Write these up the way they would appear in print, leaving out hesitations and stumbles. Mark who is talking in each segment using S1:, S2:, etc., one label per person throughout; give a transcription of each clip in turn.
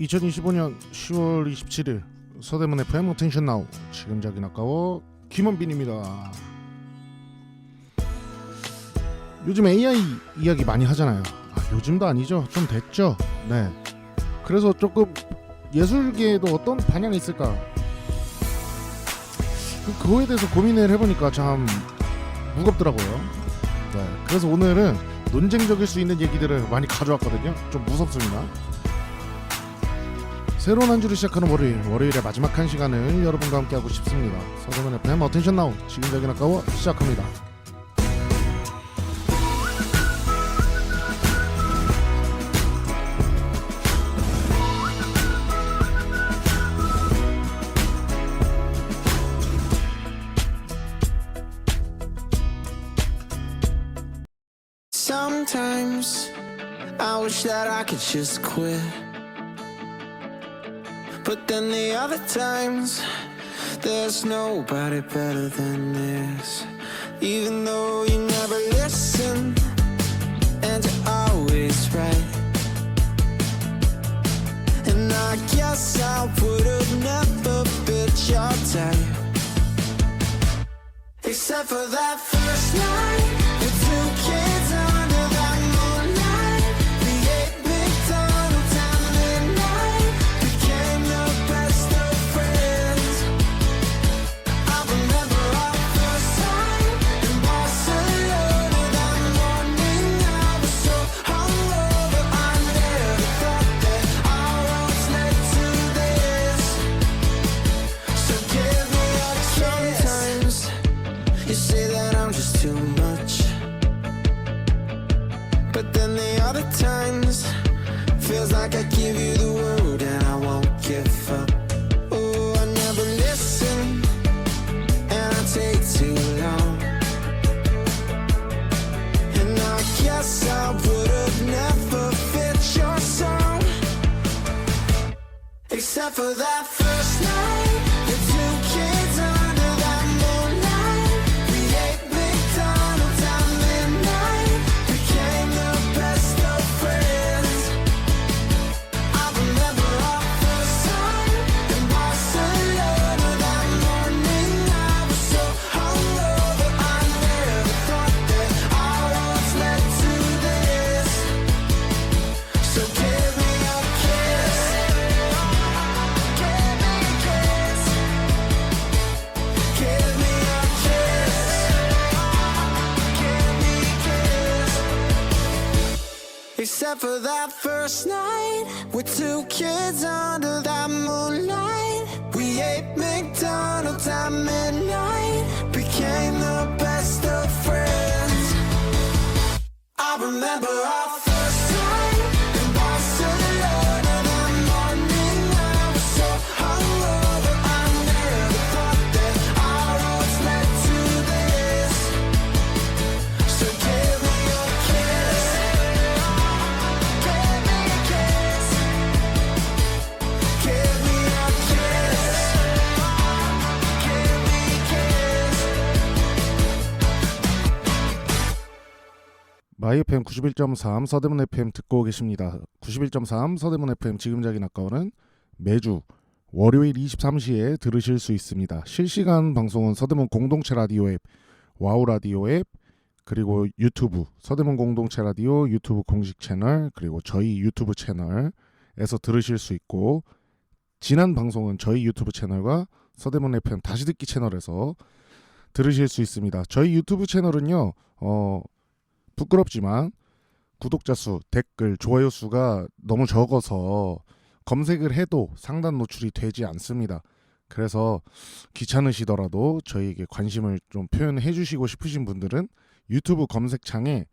S1: 2025년 10월 27일 서대문 FM 어텐션 나우 지금 자기 아까워 김원빈입니다. 요즘 AI 이야기 많이 하잖아요. 요즘도 아니죠. 좀 됐죠. 네. 그래서 조금 예술계에도 어떤 반향이 있을까? 그거에 대해서 고민을 해보니까 참 무겁더라고요. 네. 그래서 오늘은 논쟁적일 수 있는 얘기들을 많이 가져왔거든요. 좀 무섭습니다. 새로운 한 주를 시작하는 월요일의 마지막 한 시간을 여러분과 함께 하고 싶습니다. 서대문 FM 어텐션 나우 지금 자기 아까워 시작합니다.
S2: Sometimes I wish that I could just quit, but then the other times there's nobody better than this. Even though you never listen and you're always right, and I guess I would've never bit your type, except for that first night with two kids under that moonlight. We ate McDonald's at midnight, became the best of friends. I remember our first time in Barcelona. That morning I was so hungover, I never thought that our roads led to this. So give me a kiss. Sometimes you say that I'm just too much, but then the other times feels like I give you the word and I won't give up. Oh, I never listen and I take too long, and I guess I would've never fit your song, except for that first night with two kids under that moonlight. We ate McDonald's at midnight, became the best of friends. I remember our first time in Barcelona. That morning I was so hungover, I never thought that our roads led to this. So give me a kiss, give me a kiss, give me a kiss, give me a kiss. Except for that first night with two kids under that moonlight. We ate McDonald's at midnight, became the best of friends. I remember our first time in Barcelona. That morning I was so hungover, I never thought that our roads led to this. So give me a kiss, give me a kiss, give me a kiss, give me a kiss.
S1: 마이 FM 91.3 서대문 FM 듣고 계십니다. 91.3 서대문 FM 지금 자기 아까워는 매주 월요일 23시에 들으실 수 있습니다. 실시간 방송은 서대문 공동체 라디오 앱, 와우 라디오 앱, 그리고 유튜브, 서대문 공동체 라디오 유튜브 공식 채널, 그리고 저희 유튜브 채널에서 들으실 수 있고, 지난 방송은 저희 유튜브 채널과 서대문 FM 다시 듣기 채널에서 들으실 수 있습니다. 저희 유튜브 채널은요, 부끄럽지만 구독자 수, 댓글, 좋아요 수가 너무 적어서 검색을 해도 상단 노출이 되지 않습니다. 그래서 귀찮으시더라도 저희에게 관심을 좀 표현해 주시고 싶으신 분들은 유튜브 검색창에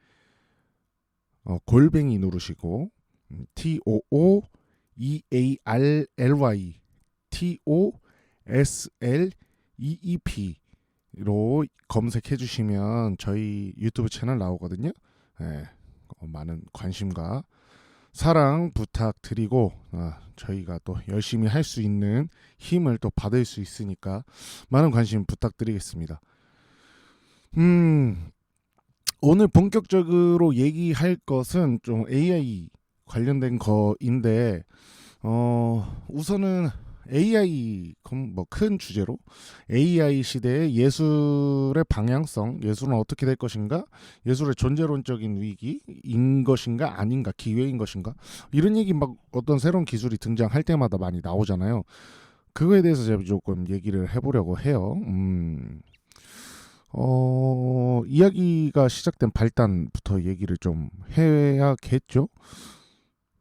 S1: 골뱅이 누르시고 TOOEARLY TOSLEEP로 검색해 주시면 저희 유튜브 채널 나오거든요. 네, 많은 관심과 사랑 부탁드리고, 저희가 또 열심히 할 수 있는 힘을 또 받을 수 있으니까 많은 관심 부탁드리겠습니다. 오늘 본격적으로 얘기할 것은 좀 AI 관련된 거인데, 우선은 AI 뭐 큰 주제로 AI 시대의 예술의 방향성, 예술은 어떻게 될 것인가, 예술의 존재론적인 위기인 것인가 아닌가, 기회인 것인가, 이런 얘기 막 어떤 새로운 기술이 등장할 때마다 많이 나오잖아요. 그거에 대해서 제가 조금 얘기를 해보려고 해요. 이야기가 시작된 발단부터 얘기를 좀 해야겠죠.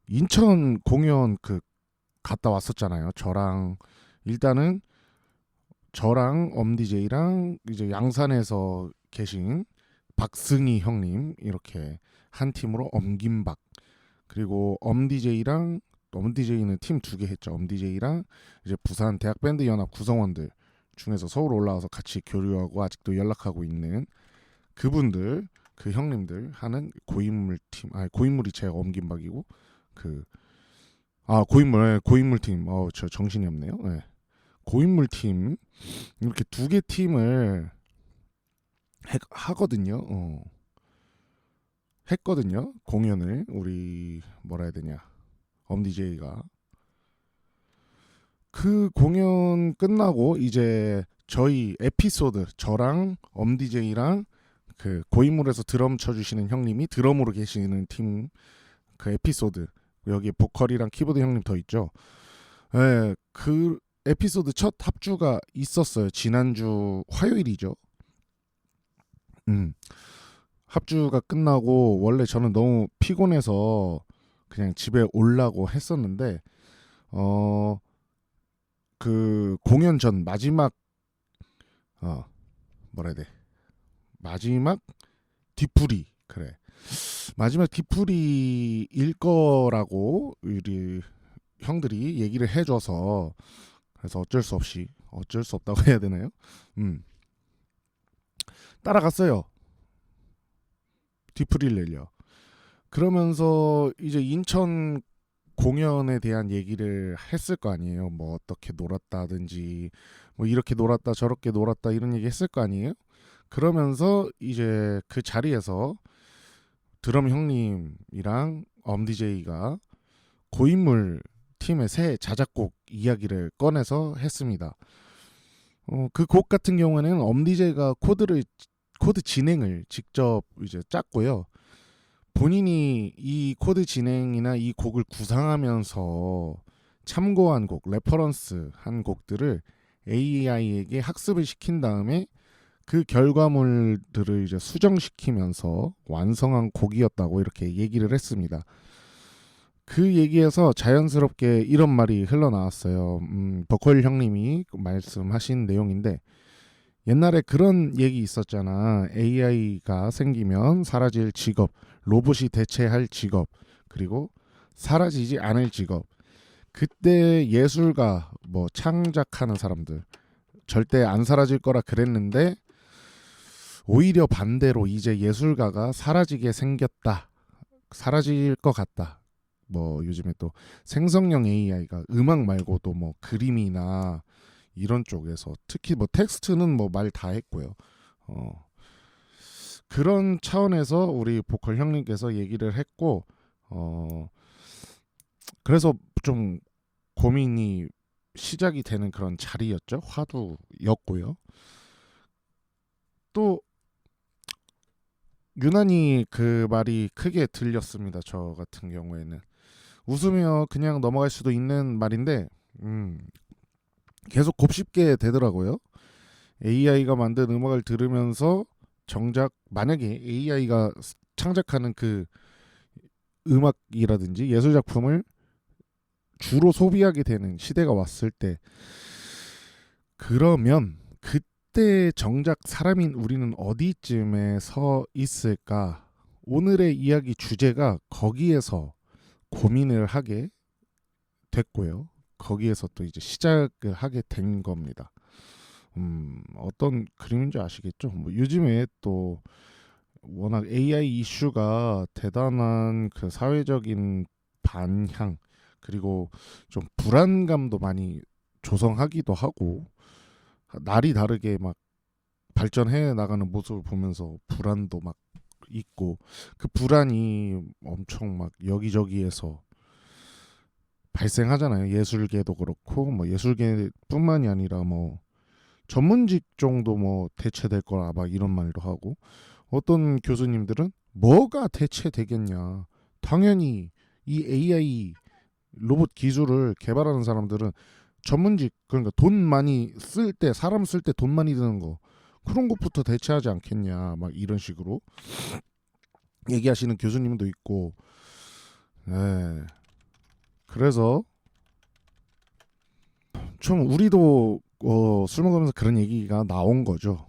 S1: 인천 공연 갔다 왔었잖아요. 일단은 저랑 엄디제이랑 이제 양산에서 계신 박승희 형님 이렇게 한 팀으로 엄김박, 그리고 엄디제이는 팀 2개 했죠. 엄디제이랑 이제 부산 대학밴드 연합 구성원들 중에서 서울 올라와서 같이 교류하고 아직도 연락하고 있는 그분들, 그 형님들 하는 고인물 팀. 고인물이 제가 엄김박이고 고인물 팀. 저 정신이 없네요. 네. 고인물 팀 이렇게 2개 팀을 하거든요. 했거든요. 공연을 우리 뭐라 해야 되냐, 엄디제이가. 그 공연 끝나고 이제 저희 에피소드, 저랑 엄디제이랑 그 고인물에서 드럼 쳐주시는 형님이 드럼으로 계시는 팀, 그 에피소드, 여기 보컬이랑 키보드 형님 더 있죠. 네, 그 에피소드 첫 합주가 있었어요. 지난주 화요일이죠. 합주가 끝나고 원래 저는 너무 피곤해서 그냥 집에 오려고 했었는데 그 공연 전 마지막 뭐라 해야 돼, 마지막 뒤풀이, 그래, 마지막 뒤풀이일 거라고 우리 형들이 얘기를 해줘서, 그래서 어쩔 수 없다고 해야 되나요? 따라갔어요. 뒤풀이를 내려. 그러면서 이제 인천 공연에 대한 얘기를 했을 거 아니에요. 뭐 어떻게 놀았다든지, 뭐 이렇게 놀았다 저렇게 놀았다 이런 얘기 했을 거 아니에요. 그러면서 이제 그 자리에서 드럼 형님이랑 엄디제이가 고인물 팀의 새 자작곡 이야기를 꺼내서 했습니다. 그 곡 같은 경우에는 엄디제이가 코드 진행을 직접 이제 짰고요. 본인이 이 코드 진행이나 이 곡을 구상하면서 참고한 곡, 레퍼런스 한 곡들을 AI에게 학습을 시킨 다음에 그 결과물들을 이제 수정시키면서 완성한 곡이었다고 이렇게 얘기를 했습니다. 그 얘기에서 자연스럽게 이런 말이 흘러나왔어요. 버컬 형님이 말씀하신 내용인데, 옛날에 그런 얘기 있었잖아. AI가 생기면 사라질 직업, 로봇이 대체할 직업, 그리고 사라지지 않을 직업. 그때 예술가, 뭐 창작하는 사람들 절대 안 사라질 거라 그랬는데, 오히려 반대로 이제 예술가가 사라지게 생겼다, 사라질 것 같다. 뭐 요즘에 또 생성형 AI가 음악 말고도 뭐 그림이나 이런 쪽에서, 특히 뭐 텍스트는 뭐 말 다 했고요. 그런 차원에서 우리 보컬 형님께서 얘기를 했고, 그래서 좀 고민이 시작이 되는 그런 자리였죠. 화두였고요. 또 유난히 그 말이 크게 들렸습니다. 저 같은 경우에는 웃으며 그냥 넘어갈 수도 있는 말인데 계속 곱씹게 되더라고요. AI가 만든 음악을 들으면서 정작 만약에 AI가 창작하는 그 음악이라든지 예술 작품을 주로 소비하게 되는 시대가 왔을 때, 그러면 그때 정작 사람인 우리는 어디쯤에 서 있을까? 오늘의 이야기 주제가 거기에서 고민을 하게 됐고요. 거기에서 또 이제 시작을 하게 된 겁니다. 어떤 그림인지 아시겠죠? 뭐 요즘에 또 워낙 AI 이슈가 대단한 그 사회적인 반향, 그리고 좀 불안감도 많이 조성하기도 하고, 날이 다르게 막 발전해 나가는 모습을 보면서 불안도 막 있고, 그 불안이 엄청 막 여기저기에서 발생하잖아요. 예술계도 그렇고 뭐 예술계뿐만이 아니라 뭐 전문 직종도 뭐 대체될 거라 막 이런 말도 하고 어떤 교수님들은 뭐가 대체되겠냐. 당연히 이 AI 로봇 기술을 개발하는 사람들은 전문직 그러니까 돈 많이 쓸 때 사람 쓸 때 돈 많이 드는 거 그런 것부터 대체하지 않겠냐 막 이런 식으로 얘기하시는 교수님도 있고 네. 그래서 좀 우리도 술 먹으면서 그런 얘기가 나온 거죠.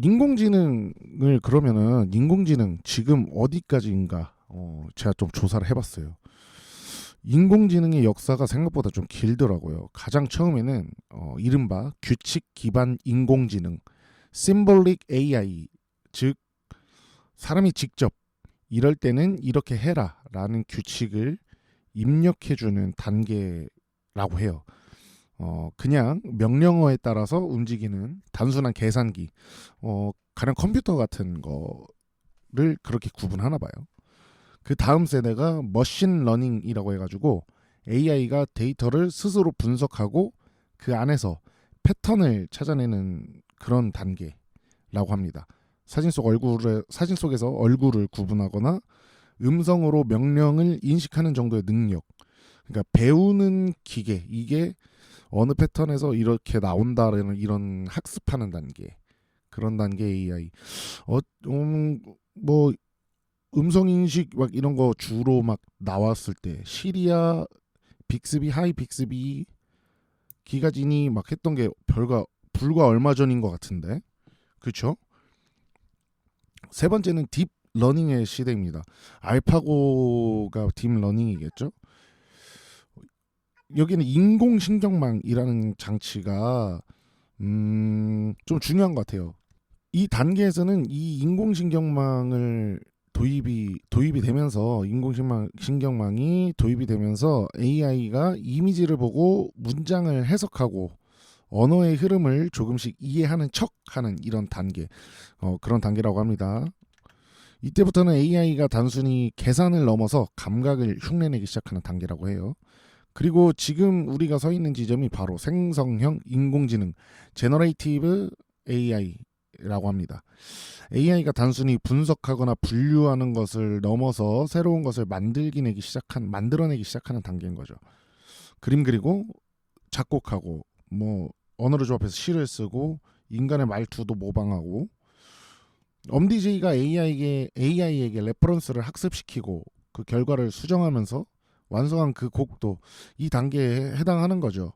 S1: 인공지능을 그러면은 인공지능 지금 어디까지인가 제가 좀 조사를 해봤어요. 인공지능의 역사가 생각보다 좀 길더라고요. 가장 처음에는 이른바 규칙 기반 인공지능 (symbolic AI) 즉 사람이 직접 이럴 때는 이렇게 해라라는 규칙을 입력해주는 단계라고 해요. 그냥 명령어에 따라서 움직이는 단순한 계산기, 가령 컴퓨터 같은 거를 그렇게 구분하나 봐요. 그 다음 세대가 머신 러닝이라고 해가지고 AI가 데이터를 스스로 분석하고 그 안에서 패턴을 찾아내는 그런 단계라고 합니다. 사진 속에서 얼굴을 구분하거나 음성으로 명령을 인식하는 정도의 능력. 그러니까 배우는 기계, 이게 어느 패턴에서 이렇게 나온다라는 이런 학습하는 단계, 그런 단계 AI. 뭐 음성 인식 막 이런 거 주로 막 나왔을 때 시리아, 빅스비, 하이 빅스비, 기가진이 막 했던 게 불과 얼마 전인 것 같은데, 그렇죠? 세 번째는 딥 러닝의 시대입니다. 알파고가 딥 러닝이겠죠? 여기는 인공신경망이라는 장치가 좀 중요한 것 같아요. 이 단계에서는 이 인공신경망을 도입이 되면서 인공신경망이 도입이 되면서 AI가 이미지를 보고 문장을 해석하고 언어의 흐름을 조금씩 이해하는 척하는 이런 단계, 그런 단계라고 합니다. 이때부터는 AI가 단순히 계산을 넘어서 감각을 흉내내기 시작하는 단계라고 해요. 그리고 지금 우리가 서 있는 지점이 바로 생성형 인공지능 (Generative AI)라고 합니다. AI가 단순히 분석하거나 분류하는 것을 넘어서 새로운 것을 만들어내기 시작하는 단계인 거죠. 그림 그리고 작곡하고 뭐 언어를 조합해서 시를 쓰고 인간의 말투도 모방하고 엄디제이가 AI에게 레퍼런스를 학습시키고 그 결과를 수정하면서 완성한 그 곡도 이 단계에 해당하는 거죠.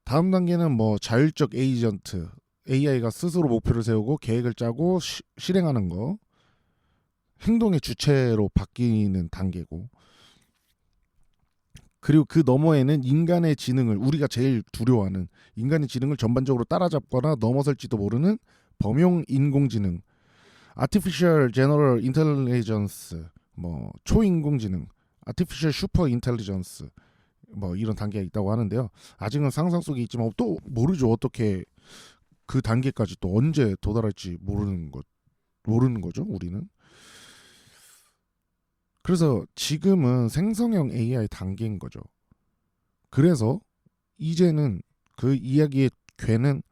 S1: 다음 단계는 뭐 자율적 에이전트, AI가 스스로 목표를 세우고 계획을 짜고 실행하는 거, 행동의 주체로 바뀌는 단계고, 그리고 그 너머에는 인간의 지능을, 우리가 제일 두려워하는 인간의 지능을 전반적으로 따라잡거나 넘어설지도 모르는 범용 인공지능, Artificial General Intelligence, 뭐 초인공지능, Artificial Super Intelligence, 뭐 이런 단계가 있다고 하는데요. 아직은 상상 속에 있지만 또 모르죠. 어떻게 그 단계까지 또 언제 도달할지 모르는 거죠, 우리는. 그래서 지금은 생성형 AI 단계인 거죠. 그래서 이제는 그 이야기의 괴는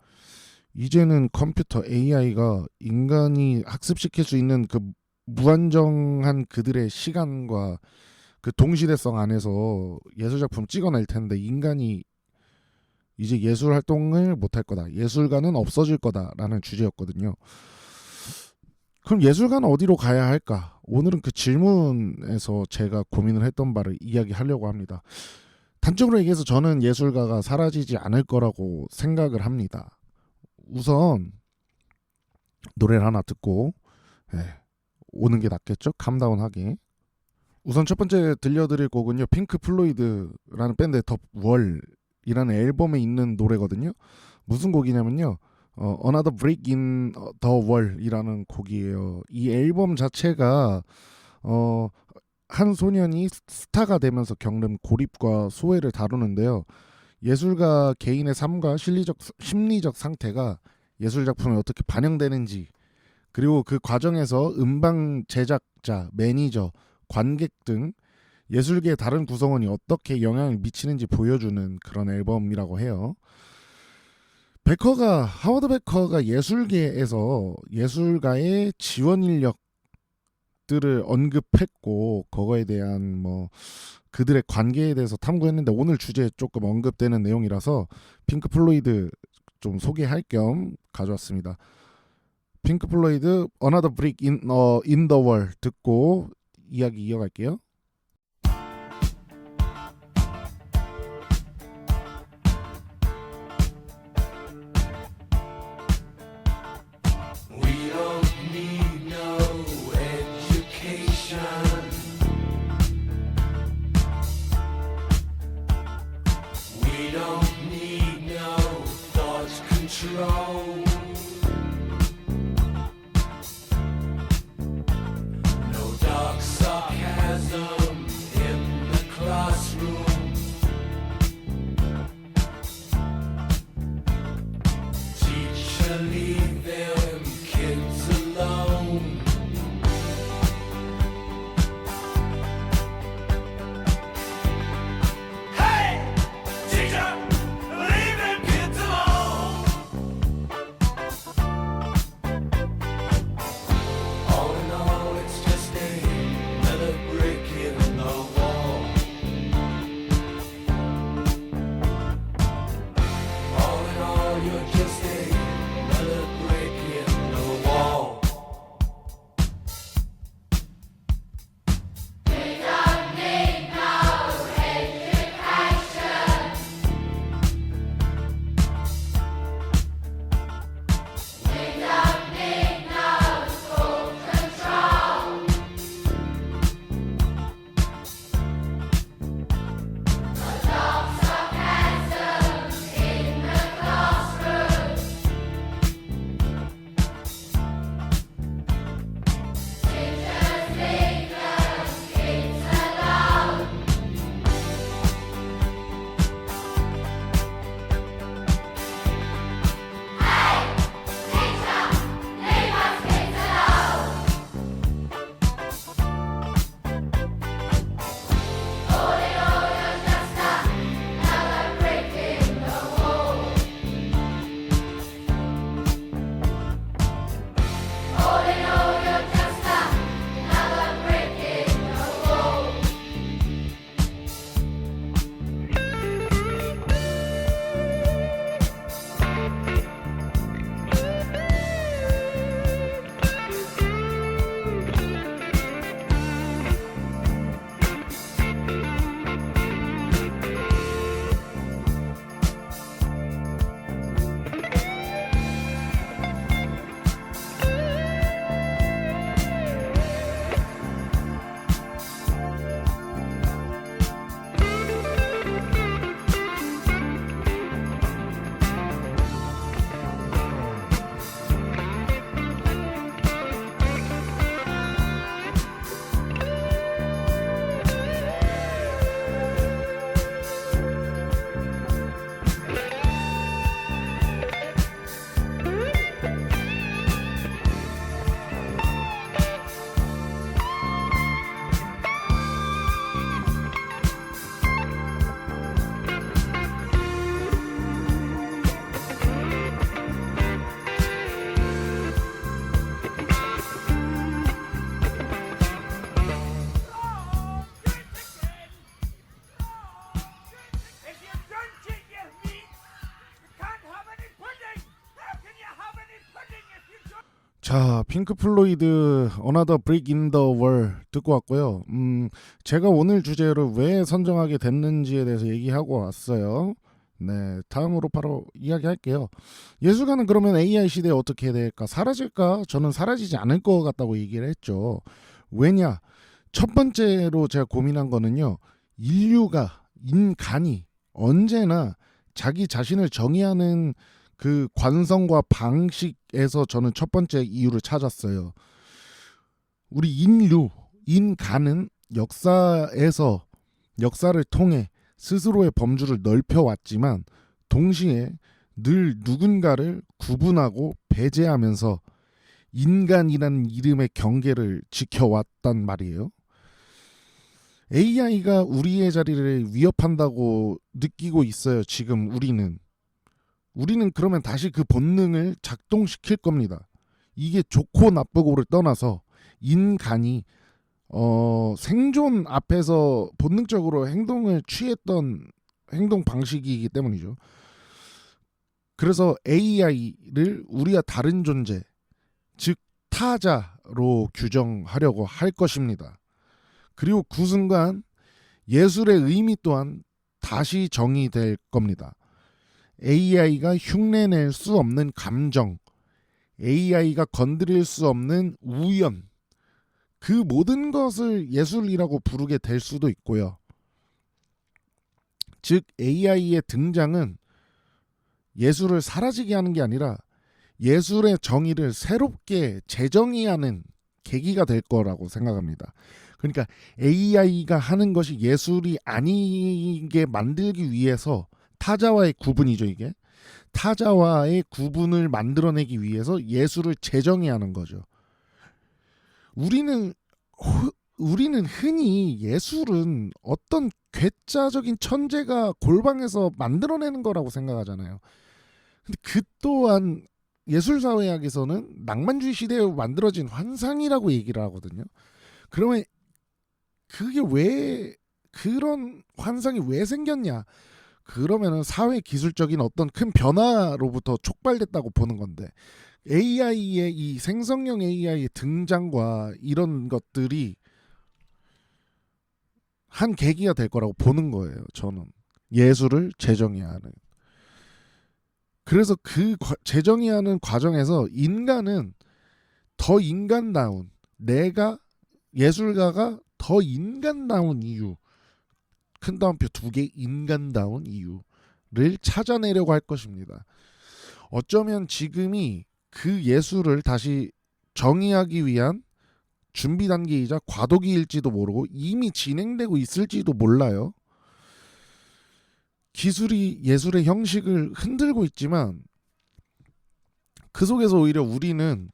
S1: 이제는 컴퓨터 AI가 인간이 학습시킬 수 있는 그 무한정한 그들의 시간과 그 동시대성 안에서 예술작품 찍어낼 텐데 인간이 이제 예술 활동을 못할 거다. 예술가는 없어질 거다라는 주제였거든요. 그럼 예술가는 어디로 가야 할까? 오늘은 그 질문에서 제가 고민을 했던 바를 이야기하려고 합니다. 단적으로 얘기해서 저는 예술가가 사라지지 않을 거라고 생각을 합니다. 우선 노래를 하나 듣고 오는 게 낫겠죠? 캄다운하게. 우선 첫 번째 들려드릴 곡은요, 핑크 플로이드라는 밴드의 더 월이라는 앨범에 있는 노래거든요. 무슨 곡이냐면요, Another Brick in the Wall이라는 곡이에요. 이 앨범 자체가 한 소년이 스타가 되면서 겪는 고립과 소외를 다루는데요. 예술가 개인의 삶과 심리적 상태가 예술 작품에 어떻게 반영되는지, 그리고 그 과정에서 음반 제작자, 매니저, 관객 등 예술계의 다른 구성원이 어떻게 영향을 미치는지 보여주는 그런 앨범이라고 해요. 하워드 베커가 예술계에서 예술가의 지원 인력들을 언급했고 그거에 대한 뭐 그들의 관계에 대해서 탐구했는데 오늘 주제에 조금 언급되는 내용이라서 핑크 플로이드 좀 소개할 겸 가져왔습니다. 핑크 플로이드 Another Brick in the Wall 듣고 이야기 이어갈게요.
S2: We don't need no education. We don't need no thought control. No dark sarcasm in the classroom. Teacher, leave them kids alone. Hey, teacher, leave them kids alone. All in all, it's just another brick in the wall. All in all, you're just another brick in the wall.
S3: If you don't eat your meat, you can't have any pudding. How can you have any pudding if you don't?
S1: 자, 핑크 플로이드 Another Brick in the Wall 듣고 왔고요. 제가 오늘 주제를 왜 선정하게 됐는지에 대해서 얘기하고 왔어요. 네, 다음으로 바로 이야기할게요. 예술가는 그러면 AI 시대에 어떻게 해야 될까? 사라질까? 저는 사라지지 않을 것 같다고 얘기를 했죠. 왜냐? 첫 번째로 제가 고민한 거는요. 인간이 언제나 자기 자신을 정의하는 그 관성과 방식에서 저는 첫 번째 이유를 찾았어요. 우리 인간은 역사를 통해 스스로의 범주를 넓혀왔지만 동시에 늘 누군가를 구분하고 배제하면서 인간이라는 이름의 경계를 지켜왔단 말이에요. AI가 우리의 자리를 위협한다고 느끼고 있어요. 지금 우리는 그러면 다시 그 본능을 작동시킬 겁니다. 이게 좋고 나쁘고를 떠나서 인간이 생존 앞에서 본능적으로 행동을 취했던 행동 방식이기 때문이죠. 그래서 AI를 우리와 다른 존재, 즉 타자로 규정하려고 할 것입니다. 그리고 그 순간 예술의 의미 또한 다시 정의될 겁니다. AI가 흉내낼 수 없는 감정, AI가 건드릴 수 없는 우연, 그 모든 것을 예술이라고 부르게 될 수도 있고요. 즉 AI의 등장은 예술을 사라지게 하는 게 아니라 예술의 정의를 새롭게 재정의하는 계기가 될 거라고 생각합니다. 그러니까 AI가 하는 것이 예술이 아니게 만들기 위해서 타자와의 구분이죠. 이게 타자와의 구분을 만들어내기 위해서 예술을 재정의하는 거죠. 우리는 흔히 예술은 어떤 괴짜적인 천재가 골방에서 만들어내는 거라고 생각하잖아요. 근데 그 또한 예술사회학에서는 낭만주의 시대에 만들어진 환상이라고 얘기를 하거든요. 그러면 그게 왜 그런 환상이 왜 생겼냐? 그러면은 사회 기술적인 어떤 큰 변화로부터 촉발됐다고 보는 건데 AI의 이 생성형 AI의 등장과 이런 것들이 한 계기가 될 거라고 보는 거예요. 저는 예술을 재정의하는. 그래서 그 재정의하는 과정에서 인간은 더 인간다운, 내가 예술가가 더 인간다운 이유, 큰 따옴표 2개 인간다운 이유를 찾아내려고 할 것입니다. 어쩌면 지금이 그 예술을 다시 정의하기 위한 준비 단계이자 과도기일지도 모르고 이미 진행되고 있을지도 몰라요. 기술이 예술의 형식을 흔들고 있지만 그 속에서 오히려 우리는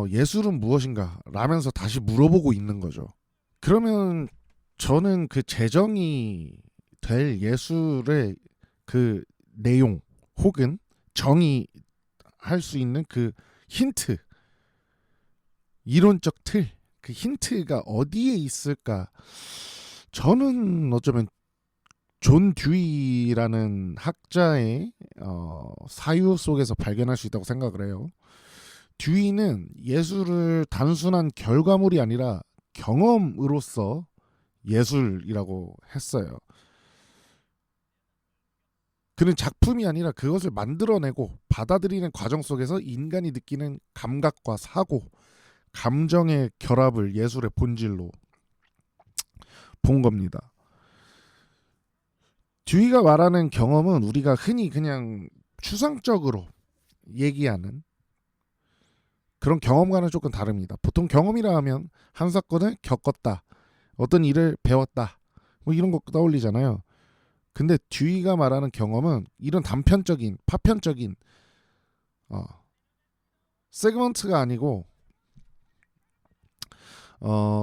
S1: 예술은 무엇인가 라면서 다시 물어보고 있는 거죠. 그러면 저는 그 재정의 될 예술의 그 내용 혹은 정의할 수 있는 그 힌트, 이론적 틀, 그 힌트가 어디에 있을까? 저는 어쩌면 존 듀이라는 학자의 사유 속에서 발견할 수 있다고 생각을 해요. 듀이는 예술을 단순한 결과물이 아니라 경험으로서 예술이라고 했어요. 그는 작품이 아니라 그것을 만들어내고 받아들이는 과정 속에서 인간이 느끼는 감각과 사고, 감정의 결합을 예술의 본질로 본 겁니다. 듀이가 말하는 경험은 우리가 흔히 그냥 추상적으로 얘기하는 그런 경험과는 조금 다릅니다. 보통 경험이라 하면 한 사건을 겪었다, 어떤 일을 배웠다, 뭐 이런 거 떠올리잖아요. 근데 듀이가 말하는 경험은 이런 단편적인, 파편적인 세그먼트가 아니고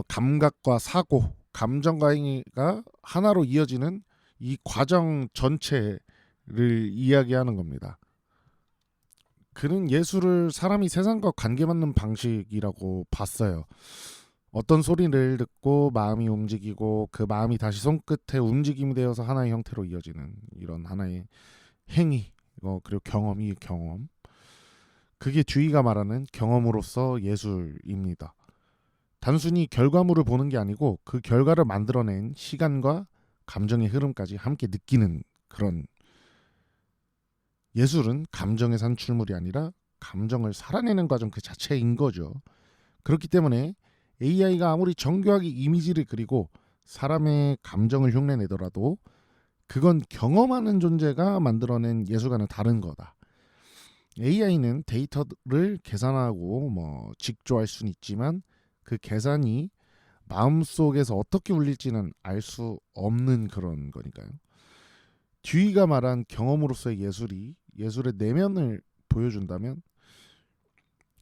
S1: 감각과 사고, 감정과 행위가 하나로 이어지는 이 과정 전체를 이야기하는 겁니다. 그는 예술을 사람이 세상과 관계받는 방식이라고 봤어요. 어떤 소리를 듣고 마음이 움직이고 그 마음이 다시 손끝에 움직임이 되어서 하나의 형태로 이어지는 이런 하나의 행위, 그리고 경험이 경험. 그게 듀이가 말하는 경험으로서 예술입니다. 단순히 결과물을 보는 게 아니고 그 결과를 만들어낸 시간과 감정의 흐름까지 함께 느끼는 그런, 예술은 감정의 산출물이 아니라 감정을 살아내는 과정 그 자체인 거죠. 그렇기 때문에 AI가 아무리 정교하게 이미지를 그리고 사람의 감정을 흉내내더라도 그건 경험하는 존재가 만들어낸 예술과는 다른 거다. AI는 데이터를 계산하고 직조할 수는 있지만 그 계산이 마음속에서 어떻게 울릴지는 알 수 없는 그런 거니까요. 듀이가 말한 경험으로서의 예술이 예술의 내면을 보여준다면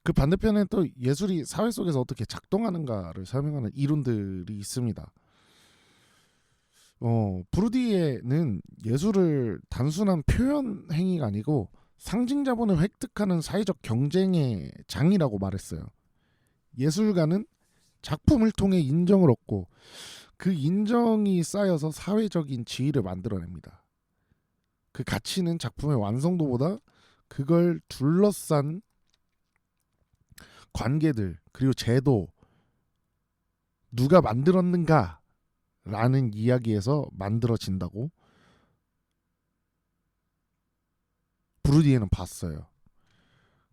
S1: 그 반대편에 또 예술이 사회 속에서 어떻게 작동하는가를 설명하는 이론들이 있습니다. 브루디에는 예술을 단순한 표현 행위가 아니고 상징 자본을 획득하는 사회적 경쟁의 장이라고 말했어요. 예술가는 작품을 통해 인정을 얻고 그 인정이 쌓여서 사회적인 지위를 만들어냅니다. 그 가치는 작품의 완성도보다 그걸 둘러싼 관계들 그리고 제도 누가 만들었는가 라는 이야기에서 만들어진다고 브루디에는 봤어요.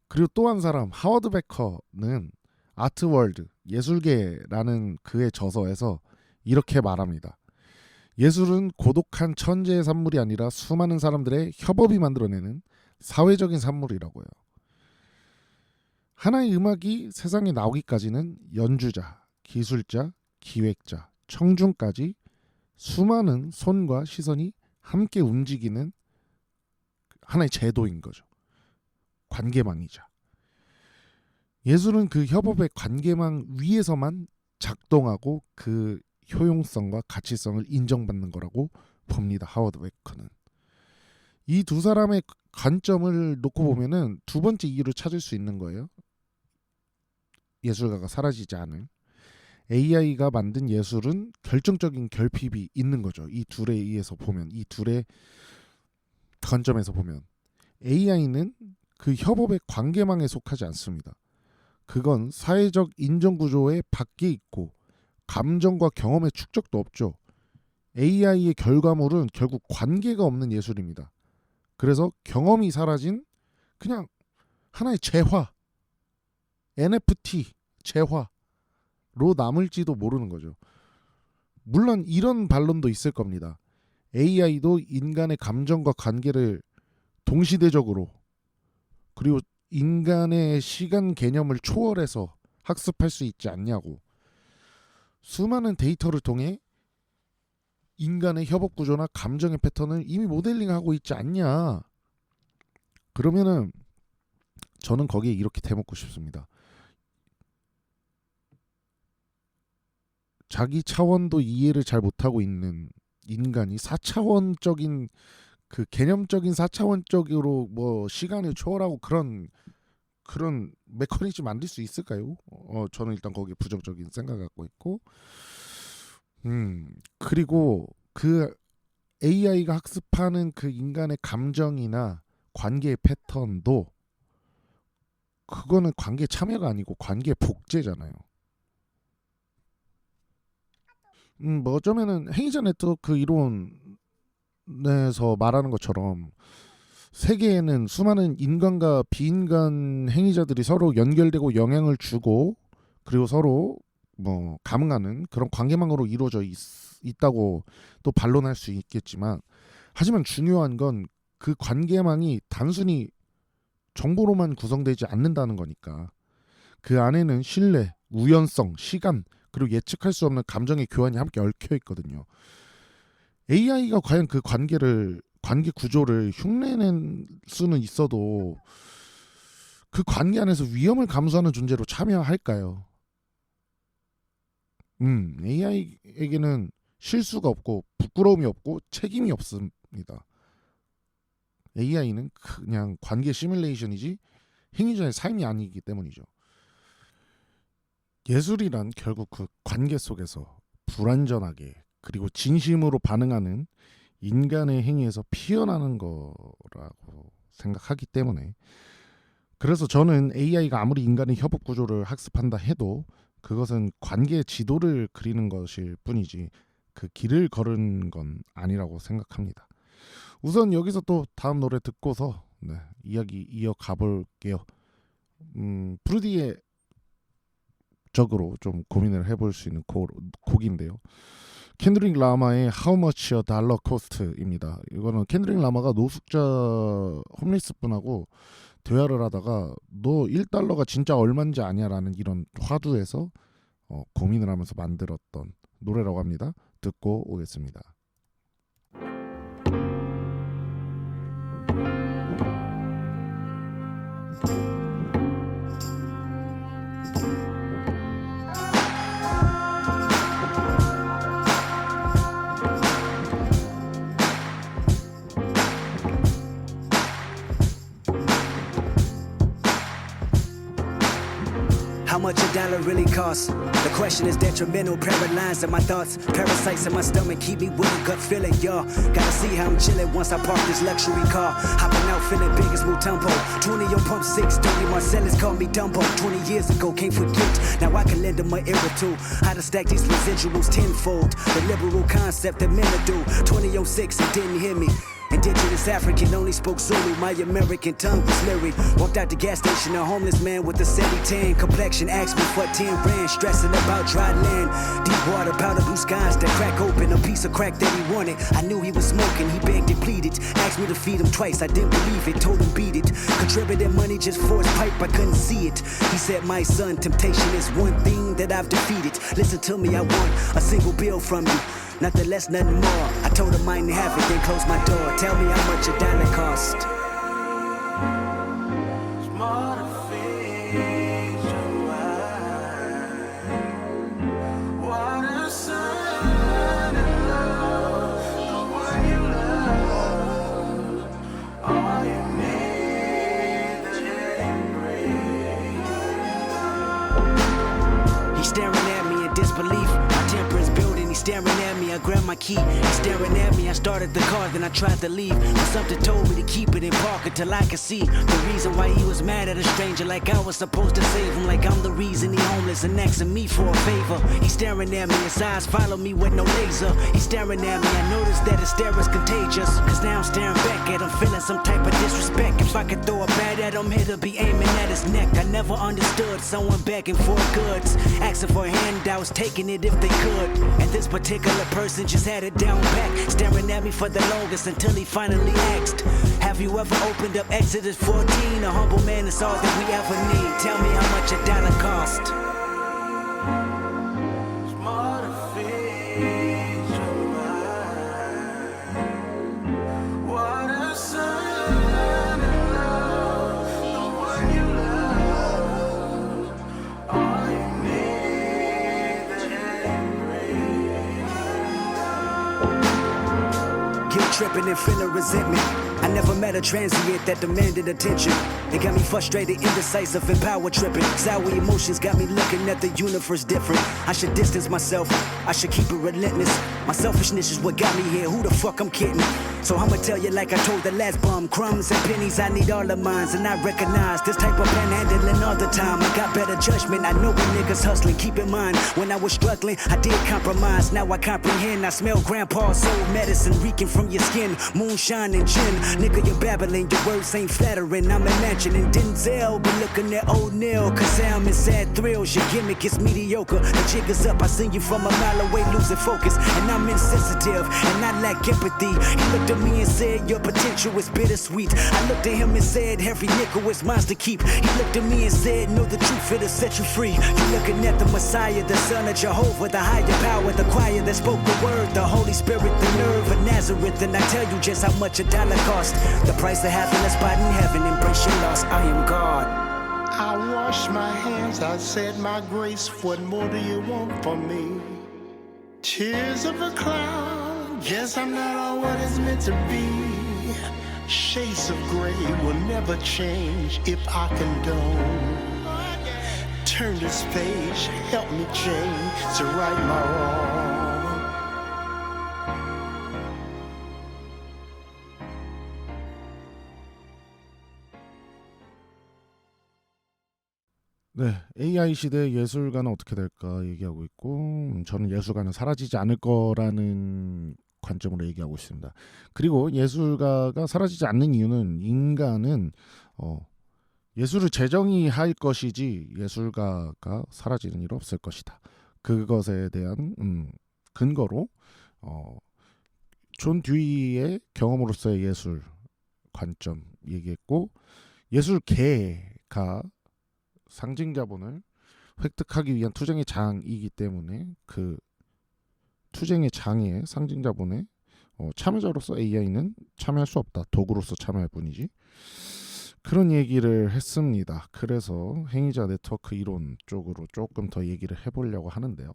S1: 그리고 또 한 사람 하워드 베커는 아트월드 예술계라는 그의 저서에서 이렇게 말합니다. 예술은 고독한 천재의 산물이 아니라 수많은 사람들의 협업이 만들어내는 사회적인 산물이라고요. 하나의 음악이 세상에 나오기까지는 연주자, 기술자, 기획자, 청중까지 수많은 손과 시선이 함께 움직이는 하나의 제도인 거죠. 관계망이자. 예술은 그 협업의 관계망 위에서만 작동하고 그 효용성과 가치성을 인정받는 거라고 봅니다. 하워드 베커는. 이 두 사람의 관점을 놓고 보면은 두 번째 이유를 찾을 수 있는 거예요. 예술가가 사라지지 않은 AI가 만든 예술은 결정적인 결핍이 있는 거죠. 이 둘에 의해서 보면, 이 둘의 관점에서 보면 AI는 그 협업의 관계망에 속하지 않습니다. 그건 사회적 인정 구조의 밖에 있고 감정과 경험의 축적도 없죠. AI의 결과물은 결국 관계가 없는 예술입니다. 그래서 경험이 사라진 그냥 하나의 재화, NFT 재화로 남을지도 모르는 거죠. 물론 이런 반론도 있을 겁니다. AI도 인간의 감정과 관계를 동시대적으로 그리고 인간의 시간 개념을 초월해서 학습할 수 있지 않냐고. 수많은 데이터를 통해 인간의 협업 구조나 감정의 패턴을 이미 모델링하고 있지 않냐. 그러면은 저는 거기에 이렇게 대묻고 싶습니다. 자기 차원도 이해를 잘 못하고 있는 인간이 4차원적인 그 개념적인 4차원적으로 뭐 시간을 초월하고 그런 메커니즘 만들 수 있을까요? 저는 일단 거기에 부정적인 생각 갖고 있고, 그리고 그 AI가 학습하는 그 인간의 감정이나 관계의 패턴도 그거는 관계 참여가 아니고 관계 복제잖아요. 뭐 어쩌면은 행위자 네트워크 이론에서 말하는 것처럼 세계에는 수많은 인간과 비인간 행위자들이 서로 연결되고 영향을 주고 그리고 서로 뭐 감응하는 그런 관계망으로 이루어져 있다고 또 반론할 수 있겠지만, 하지만 중요한 건 그 관계망이 단순히 정보로만 구성되지 않는다는 거니까 그 안에는 신뢰, 우연성, 시간 그리고 예측할 수 없는 감정의 교환이 함께 얽혀 있거든요. AI가 과연 그 관계 구조를 흉내낼 수는 있어도 그 관계 안에서 위험을 감수하는 존재로 참여할까요? AI에게는 실수가 없고 부끄러움이 없고 책임이 없습니다. AI는 그냥 관계 시뮬레이션이지 행위자의 삶이 아니기 때문이죠. 예술이란 결국 그 관계 속에서 불완전하게 그리고 진심으로 반응하는 인간의 행위에서 피어나는 거라고 생각하기 때문에, 그래서 저는 AI가 아무리 인간의 협업 구조를 학습한다 해도 그것은 관계의 지도를 그리는 것일 뿐이지 그 길을 걸은 건 아니라고 생각합니다. 우선 여기서 또 다음 노래 듣고서 이야기 이어가 볼게요. 브루디의 적으로 좀 고민을 해볼 수 있는 곡인데요. 켄드릭 라마의 How Much a Dollar Cost입니다. 이거는 켄드릭 라마가 노숙자 홈리스 분하고 대화를 하다가 너 1달러가 진짜 얼마인지 아냐라는 이런 화두에서 고민을 하면서 만들었던 노래라고 합니다. 듣고 오겠습니다.
S4: much a dollar really costs. The question is detrimental, paralyzed in my thoughts. Parasites in my stomach keep me with a gut feeling, y'all. Gotta see how I'm chilling once I park this luxury car. Hopping out feeling big as Mutombo. 20 on pump 6, 30 Marcellus called me Dumbo. 20 years ago, can't forget. Now I can lend them an ear or two. How to stack these residuals tenfold. The liberal concept that men do. 2006, it didn't hear me. Indigenous African only spoke Zulu. My American tongue was lyric. Walked out the gas station, a homeless man with a 70-tan complexion. Asked me for 10 rand, stressing about dry land. Deep water, powder blue skies that crack open. A piece of crack that he wanted. I knew he was smoking, he begged and pleaded. Asked me to feed him twice, I didn't believe it. Told him beat it. Contributed money just for his pipe, I couldn't see it. He said, my son, temptation is one thing that I've defeated. Listen to me, I want a single bill from you. Nothing less, nothing more. I told him I didn't have it, then closed my door. Tell me how much a dollar cost. He's staring at me in disbelief. My temper is building. He's staring at me. I grabbed my key. He's staring at me. I started the car, then I tried to leave. But something told me to keep it in park until I could see the reason why he was mad at a stranger. Like I was supposed to save him. Like I'm the reason he homeless and asking me for a favor. He's staring at me. His eyes follow me with no laser. He's staring at me. I noticed that his stare is contagious. Cause now I'm staring back at him, feeling some type of disrespect. If I could throw a bat at him, he'd be aiming at his neck. I never understood someone begging for goods, asking for handouts, taking it if they could. And this particular person just had it down back, staring at me for the longest until he finally asked, have you ever opened up Exodus 14? A humble man is all that we ever need. Tell me how much a dollar cost. Tripping and feeling resentment. I never met a transient that demanded attention. It got me frustrated, indecisive, and power tripping. Sour emotions got me looking at the universe different. I should distance myself, I should keep it relentless. My selfishness is what got me here, who the fuck I'm kidding? So I'ma tell you like I told the last bum. Crumbs and pennies, I need all of mine. And I recognize this type of panhandling all the time. I got better judgment, I know when niggas hustling. Keep in mind, when I was struggling, I did compromise. Now I comprehend, I smell grandpa's soul medicine reeking from your skin. Moonshine and gin, nigga you're babbling. Your words ain't flattering, I'm imagining Denzel. Be looking at O'Neal, cause I'm in sad thrills. Your gimmick is mediocre, the jig is up. I seen you from a mile away losing focus. And I'm insensitive, and I lack empathy. He looked at me and said, your potential is bittersweet. I looked at him and said, every nickel is mine to keep. He looked at me and said, know the truth, it'll set you free. You looking at the Messiah, the Son of Jehovah, the higher power, the choir that spoke the word, the Holy Spirit, the nerve of Nazareth. And I tell you just how much a dollar cost. The price of having a spot in heaven. Embrace your loss, I am God.
S5: I washed my hands, I said my grace. What more do you want from me? Tears of a cloud, guess I'm not all what it's meant to be. Shades of gray will never change if I condone. Turn this page, help me change to right my wrong.
S1: 네, AI 시대 예술가는 어떻게 될까 얘기하고 있고, 저는 예술가는 사라지지 않을 거라는 관점으로 얘기하고 있습니다. 그리고 예술가가 사라지지 않는 이유는 인간은 예술을 재정의할 것이지 예술가가 사라지는 일 없을 것이다. 그것에 대한 근거로 존 듀이의 경험으로서의 예술 관점 얘기했고, 예술계가 상징 자본을 획득하기 위한 투쟁의 장이기 때문에 그 투쟁의 장의 상징 자본에 참여자로서 AI는 참여할 수 없다. 도구로서 참여할 뿐이지. 그런 얘기를 했습니다. 그래서 행위자 네트워크 이론 쪽으로 조금 더 얘기를 해보려고 하는데요.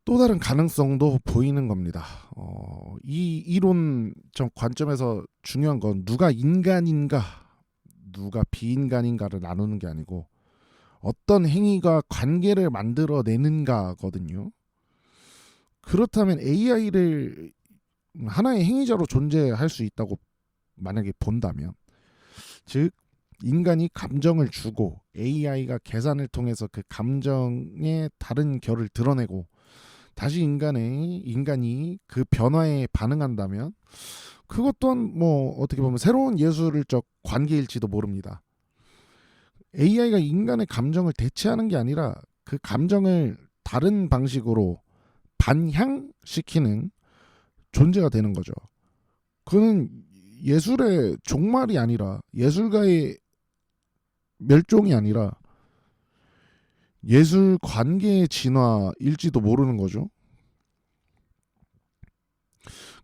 S1: 또 다른 가능성도 보이는 겁니다. 이 이론적 관점에서 중요한 건 누가 인간인가 누가 비인간인가를 나누는 게 아니고 어떤 행위가 관계를 만들어내는가거든요. 그렇다면 AI를 하나의 행위자로 존재할 수 있다고 만약에 본다면, 즉 인간이 감정을 주고 AI가 계산을 통해서 그 감정의 다른 결을 드러내고 다시 인간이 그 변화에 반응한다면, 그것 또한 뭐 어떻게 보면 새로운 예술적 관계일지도 모릅니다. AI가 인간의 감정을 대체하는 게 아니라 그 감정을 다른 방식으로 반향시키는 존재가 되는 거죠. 그는 예술의 종말이 아니라, 예술가의 멸종이 아니라 예술 관계의 진화일지도 모르는 거죠.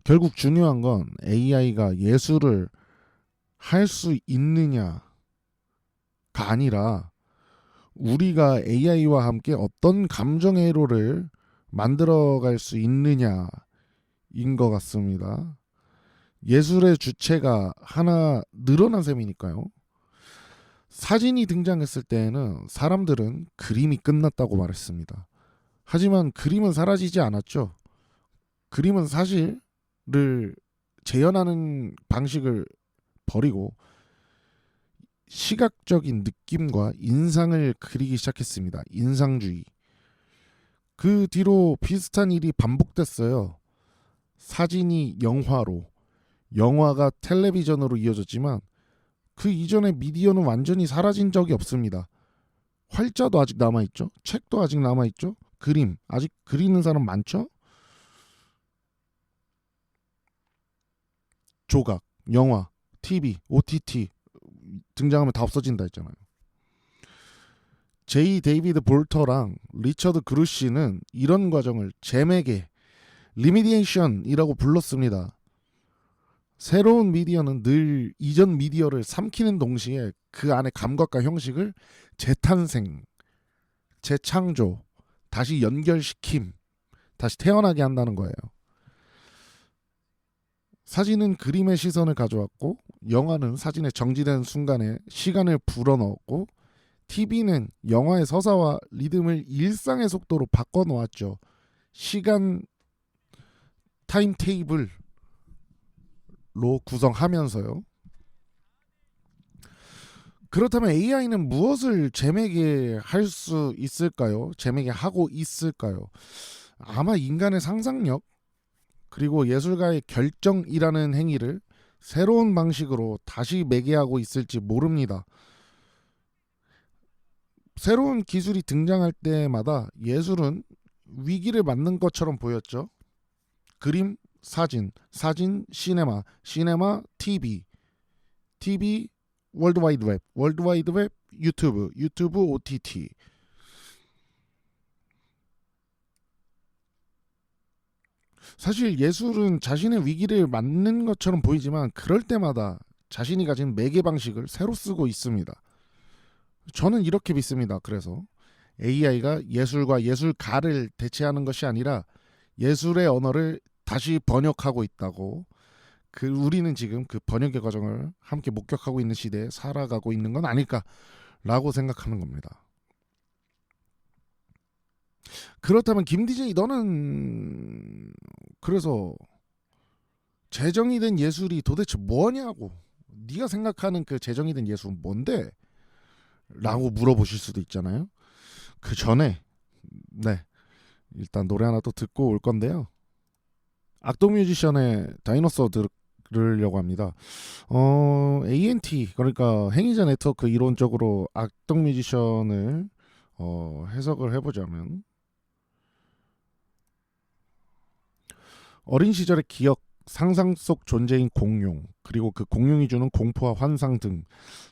S1: 결국 중요한 건 AI가 예술을 할 수 있느냐가 아니라 우리가 AI와 함께 어떤 감정의 회로를 만들어갈 수 있느냐인 것 같습니다. 예술의 주체가 하나 늘어난 셈이니까요. 사진이 등장했을 때에는 사람들은 그림이 끝났다고 말했습니다. 하지만 그림은 사라지지 않았죠. 그림은 사실을 재현하는 방식을 버리고 시각적인 느낌과 인상을 그리기 시작했습니다. 인상주의. 그 뒤로 비슷한 일이 반복됐어요. 사진이 영화로, 영화가 텔레비전으로 이어졌지만 그 이전의 미디어는 완전히 사라진 적이 없습니다. 활자도 아직 남아있죠. 책도 아직 남아있죠. 그림 아직 그리는 사람 많죠. 조각, 영화, TV, OTT 등장하면 다 없어진다 했잖아요. 제이 데이비드 볼터랑 리처드 그루시는 이런 과정을 제맥의 리미디에이션이라고 불렀습니다. 새로운 미디어는 늘 이전 미디어를 삼키는 동시에 그 안에 감각과 형식을 재탄생, 재창조, 다시 연결시킴, 다시 태어나게 한다는 거예요. 사진은 그림의 시선을 가져왔고, 영화는 사진의 정지된 순간에 시간을 불어넣었고, TV는 영화의 서사와 리듬을 일상의 속도로 바꿔놓았죠. 시간 타임 테이블로 구성하면서요. 그렇다면 AI는 무엇을 재매게 할 수 있을까요? 재매게 하고 있을까요? 아마 인간의 상상력 그리고 예술가의 결정이라는 행위를 새로운 방식으로 다시 매개하고 있을지 모릅니다. 새로운 기술이 등장할 때마다 예술은 위기를 맞는 것처럼 보였죠. 그림, 사진, 사진, 시네마, 시네마, TV, TV, 월드와이드 웹, 월드와이드 웹, 유튜브, 유튜브, OTT. 사실 예술은 자신의 위기를 맞는 것처럼 보이지만 그럴 때마다 자신이 가진 매개 방식을 새로 쓰고 있습니다. 저는 이렇게 믿습니다. 그래서 AI가 예술과 예술가를 대체하는 것이 아니라 예술의 언어를 다시 번역하고 있다고, 우리는 지금 그 번역의 과정을 함께 목격하고 있는 시대에 살아가고 있는 건 아닐까라고 생각하는 겁니다. 그렇다면 김DJ 너는 그래서 재정이 된 예술이 도대체 뭐냐고, 네가 생각하는 그 재정이 된 예술은 뭔데? 라고 물어보실 수도 있잖아요. 그 전에 일단 노래 하나 또 듣고 올 건데요. 악동 뮤지션의 다이너소 들으려고 합니다. ANT 그러니까 행위자 네트워크 이론적으로 악동 뮤지션을 해석을 해보자면, 어린 시절의 기억, 상상 속 존재인 공룡, 그리고 그 공룡이 주는 공포와 환상 등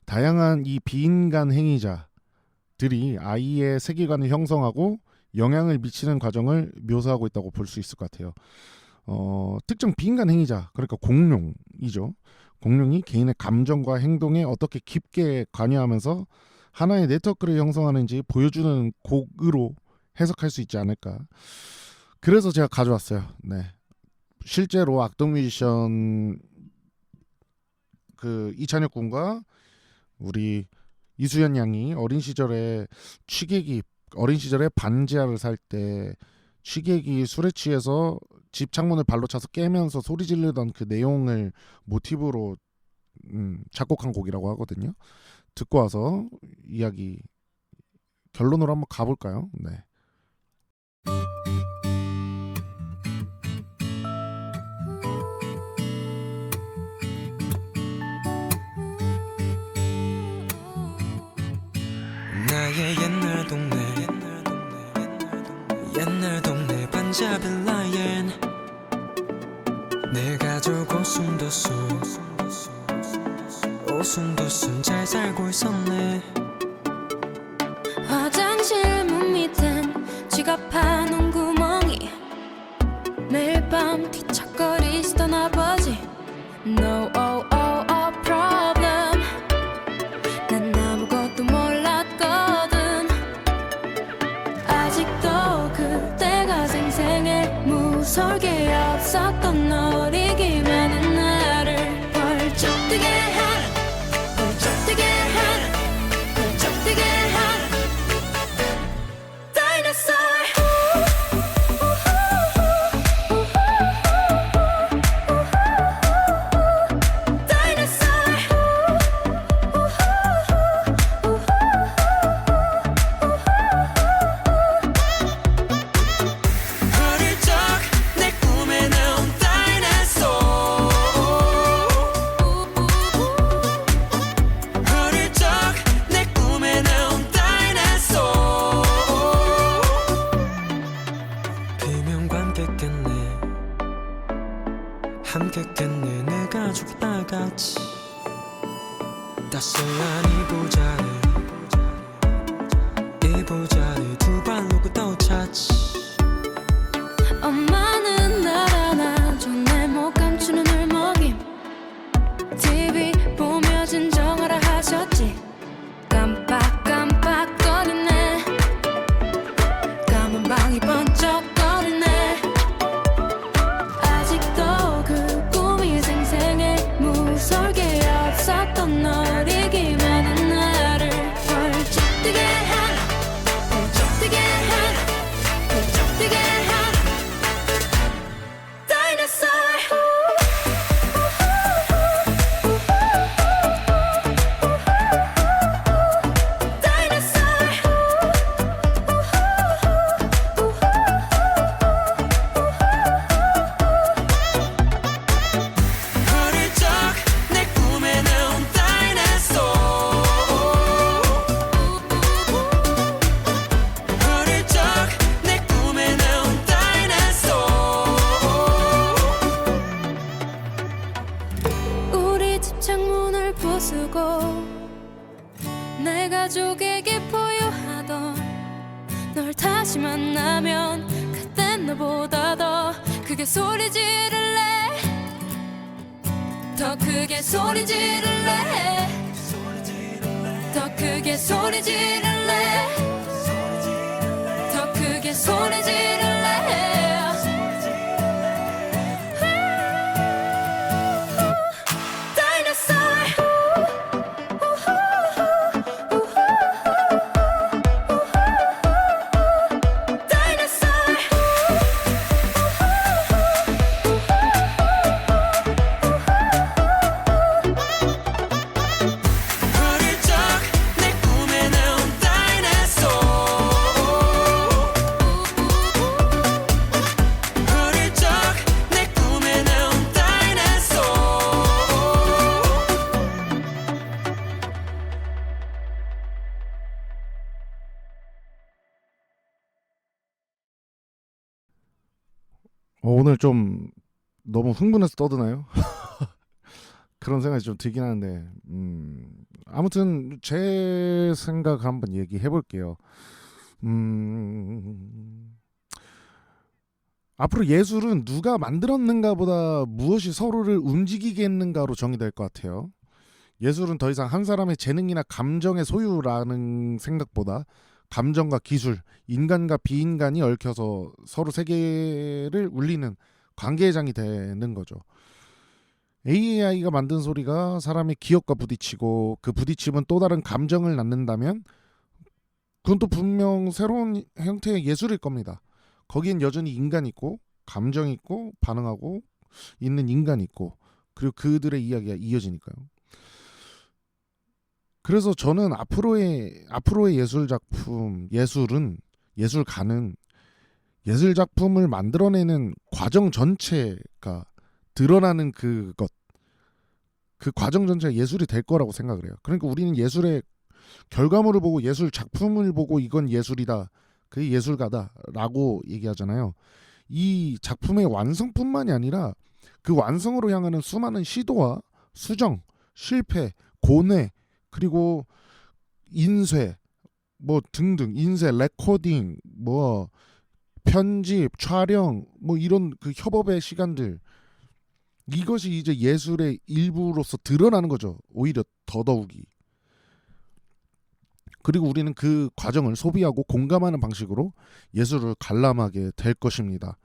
S1: 다양한 이 비인간 행위자들이 아이의 세계관을 형성하고 영향을 미치는 과정을 묘사하고 있다고 볼 수 있을 것 같아요. 특정 비인간 행위자, 그러니까 공룡이죠. 공룡이 개인의 감정과 행동에 어떻게 깊게 관여하면서 하나의 네트워크를 형성하는지 보여주는 곡으로 해석할 수 있지 않을까. 그래서 제가 가져왔어요. 네. 실제로 악동 뮤지션 그 이찬혁 군과 우리 이수연 양이 어린 시절에 반지하를 살 때 취객이 술에 취해서 집 창문을 발로 차서 깨면서 소리 지르던 그 내용을 모티브로 작곡한 곡이라고 하거든요. 듣고 와서 이야기 결론으로 한번 가볼까요? 네.
S6: 나의 옛날 동네 반자빌라엔 내 가족 오순도순 잘 살고 있었네.
S7: 화장실 문 밑엔 지갑하는 구멍이 매일 밤 뒤척거리시던 아버지 No problem. 난 아무것도 몰랐거든. 아직도 그때가 생생해. 무설계 없었던 어리기만 한 나를 벌쩍 뛰게 하는
S6: 어릴 적 내 꿈에 나온 다이너소. 어릴 적 내 꿈에 나온 다이너소. 비명과 함께 깼네 내 가족이 다 같이. 따스한 이부자리 두 발로 또 찾지.
S7: 엄마는 날 안아줘 내 목 감추는 울먹임. TV 보며 진정하라 하셨지. 깜빡깜빡거리네. 까만 방이 번쩍거리네. 아직도 그 꿈이 생생해. 무설계 없었던 어리기만 한 나를 벌쩍 뛰게 하는
S6: 어릴 적 내 꿈에 나온 다이너소. 어릴 적 내 꿈에 나온 다이너소.
S7: 우리 집 창문을 부수고 내 가족에게 보여하던 널 다시 만나면 그땐 너보다 더 크게 소리 지를래. 더 크게 소리 지를래. 더 크게 소리 지를래. 더 크게 소리 지를래.
S6: 어릴 적 내 꿈에 나온 다이너소. 어릴 적 내 꿈에 나온 다이너소.
S1: 오늘 좀 너무 흥분해서 떠드나요? 그런 생각이 좀 들긴 하는데 아무튼 제 생각 한번 얘기해 볼게요. 앞으로 예술은 누가 만들었는가 보다 무엇이 서로를 움직이게 했는가로 정의될 것 같아요. 예술은 더 이상 한 사람의 재능이나 감정의 소유라는 생각보다 감정과 기술, 인간과 비인간이 얽혀서 서로 세계를 울리는 관계장이 되는 거죠. AI가 만든 소리가 사람의 기억과 부딪히고 그 부딪힘은 또 다른 감정을 낳는다면 그건 또 분명 새로운 형태의 예술일 겁니다. 거기엔 여전히 인간이 있고 감정이 있고 반응하고 있는 인간이 있고 그리고 그들의 이야기가 이어지니까요. 그래서 저는 앞으로의 예술 작품, 예술가는 예술 작품을 만들어내는 과정 전체가 드러나는 그 과정 전체가 예술이 될 거라고 생각을 해요. 그러니까 우리는 예술의 결과물을 보고 예술 작품을 보고 이건 예술이다, 그게 예술가다라고 얘기하잖아요. 이 작품의 완성뿐만이 아니라 그 완성으로 향하는 수많은 시도와 수정, 실패, 고뇌, 그리고 인쇄, 뭐 등등, 인쇄, 레코딩, 뭐 편집, 촬영, 뭐 이런 그 협업의 시간들, 이것이 이제 예술의 일부로서 드러나는 거죠. 오히려 더더욱이. 그리고 우리는 그 과정을 소비하고 공감하는 방식으로 예술을 관람하게 될 것입니다.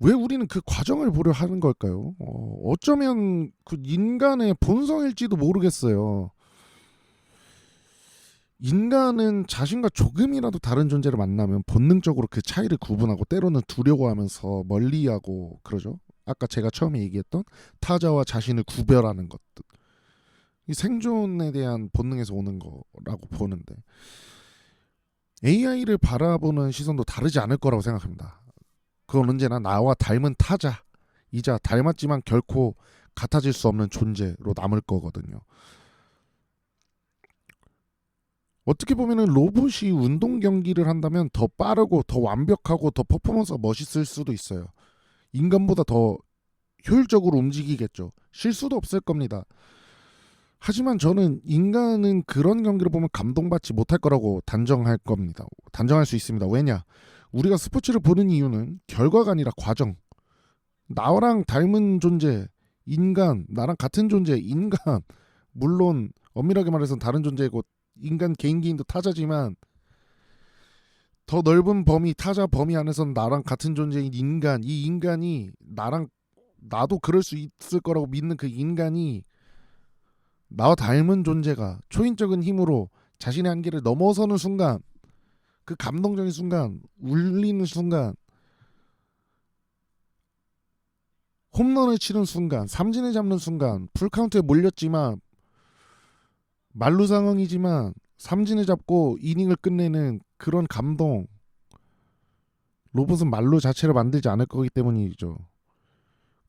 S1: 왜 우리는 그 과정을 보려 하는 걸까요? 어쩌면 그 인간의 본성일지도 모르겠어요. 인간은 자신과 조금이라도 다른 존재를 만나면 본능적으로 그 차이를 구분하고 때로는 두려워하면서 멀리하고 그러죠. 아까 제가 처음에 얘기했던 타자와 자신을 구별하는 것들. 이 생존에 대한 본능에서 오는 거라고 보는데 AI를 바라보는 시선도 다르지 않을 거라고 생각합니다. 그건 언제나 나와 닮은 타자이자 닮았지만 결코 같아질 수 없는 존재로 남을 거거든요. 어떻게 보면은 로봇이 운동 경기를 한다면 더 빠르고 더 완벽하고 더 퍼포먼스가 멋있을 수도 있어요. 인간보다 더 효율적으로 움직이겠죠. 실수도 없을 겁니다. 하지만 저는 인간은 그런 경기를 보면 감동받지 못할 거라고 단정할 겁니다. 단정할 수 있습니다. 왜냐? 우리가 스포츠를 보는 이유는 결과가 아니라 과정. 나랑 닮은 존재, 인간, 나랑 같은 존재, 인간. 물론 엄밀하게 말해서 다른 존재고 인간 개인도 타자지만 더 넓은 범위, 타자 범위 안에서는 나랑 같은 존재인 인간, 이 인간이 나도 그럴 수 있을 거라고 믿는 그 인간이 나와 닮은 존재가 초인적인 힘으로 자신의 한계를 넘어서는 순간, 그 감동적인 순간, 울리는 순간, 홈런을 치는 순간, 삼진을 잡는 순간, 풀카운트에 몰렸지만 만루 상황이지만 삼진을 잡고 이닝을 끝내는 그런 감동. 로봇은 만루 자체를 만들지 않을 거기 때문이죠.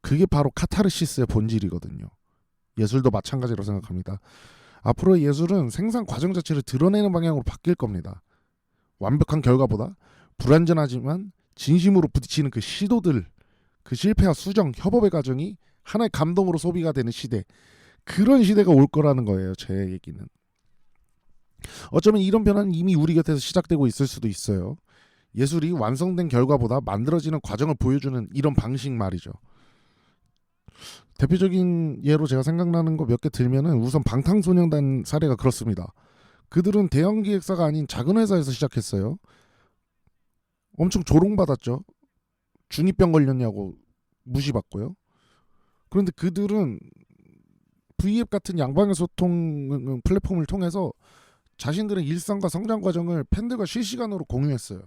S1: 그게 바로 카타르시스의 본질이거든요. 예술도 마찬가지로 생각합니다. 앞으로의 예술은 생산 과정 자체를 드러내는 방향으로 바뀔 겁니다. 완벽한 결과보다 불완전하지만 진심으로 부딪히는 그 시도들, 그 실패와 수정, 협업의 과정이 하나의 감동으로 소비가 되는 시대, 그런 시대가 올 거라는 거예요. 제 얘기는. 어쩌면 이런 변화는 이미 우리 곁에서 시작되고 있을 수도 있어요. 예술이 완성된 결과보다 만들어지는 과정을 보여주는 이런 방식 말이죠. 대표적인 예로 제가 생각나는 거 몇 개 들면은 우선 방탄소년단 사례가 그렇습니다. 그들은 대형 기획사가 아닌 작은 회사에서 시작했어요. 엄청 조롱받았죠. 중이병 걸렸냐고 무시받고요. 그런데 그들은 V앱 같은 양방의 소통 플랫폼을 통해서 자신들의 일상과 성장 과정을 팬들과 실시간으로 공유했어요.